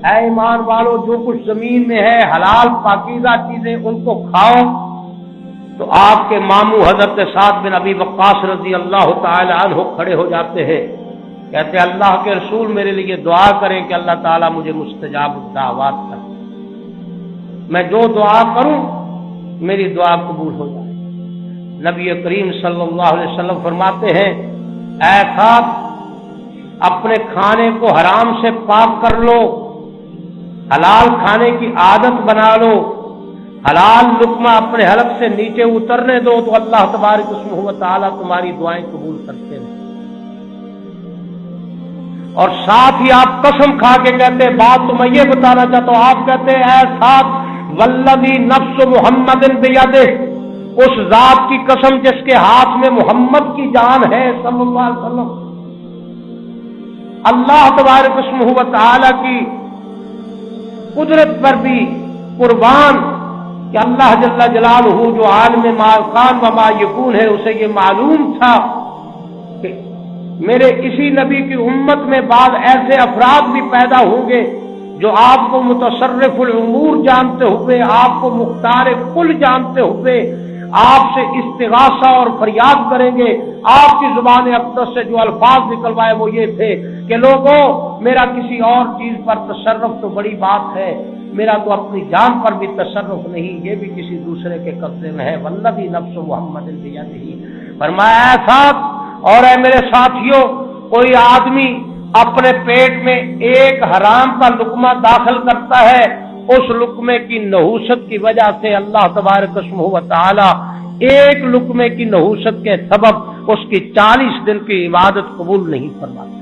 اے ایمان والو جو کچھ زمین میں ہے حلال پاکیزہ چیزیں ان کو کھاؤ۔ تو آپ کے ماموں حضرت سعد بن ابی وقاص رضی اللہ تعالی عنہ کھڑے ہو جاتے ہیں، کہتے ہیں اللہ کے رسول میرے لیے دعا کریں کہ اللہ تعالیٰ مجھے مستجاب الدعوات کر، میں جو دعا کروں میری دعا قبول ہو جائے۔ نبی کریم صلی اللہ علیہ وسلم فرماتے ہیں اے سعد اپنے کھانے کو حرام سے پاک کر لو، حلال کھانے کی عادت بنا لو، حلال لقمہ اپنے حلق سے نیچے اترنے دو تو اللہ تبارک و تعالیٰ تمہاری دعائیں قبول کرتے ہیں۔ اور ساتھ ہی آپ قسم کھا کے کہتے ہیں، بات تو میں یہ بتانا چاہتا ہوں، آپ کہتے ہیں اے ساتھ والذی نفس محمد بیدہ، اس ذات کی قسم جس کے ہاتھ میں محمد کی جان ہے صلی اللہ علیہ وسلم، اللہ تبارک و تعالیٰ کی قدرت پر بھی قربان کہ اللہ جل جلالہ جو عالم ما کان و ما یکون ہے، اسے یہ معلوم تھا کہ میرے اسی نبی کی امت میں بعض ایسے افراد بھی پیدا ہوں گے جو آپ کو متصرف الامور جانتے ہوئے، آپ کو مختار کل جانتے ہوئے آپ سے استغاثہ اور فریاد کریں گے۔ آپ کی زبان اقدس سے جو الفاظ نکلوائے وہ یہ تھے کہ لوگوں میرا کسی اور چیز پر تصرف تو بڑی بات ہے، میرا تو اپنی جان پر بھی تصرف نہیں، یہ بھی کسی دوسرے کے قبضے میں ہے۔ والذی نفس محمد بیدہ، فرمایا اے ساتھ اور اے میرے ساتھیوں، کوئی آدمی اپنے پیٹ میں ایک حرام کا لقمہ داخل کرتا ہے، اس لقمے کی نحوست کی وجہ سے اللہ تبارک و تعالی ایک لقمے کی نحوست کے سبب اس کی 40 دن کی عبادت قبول نہیں فرماتا۔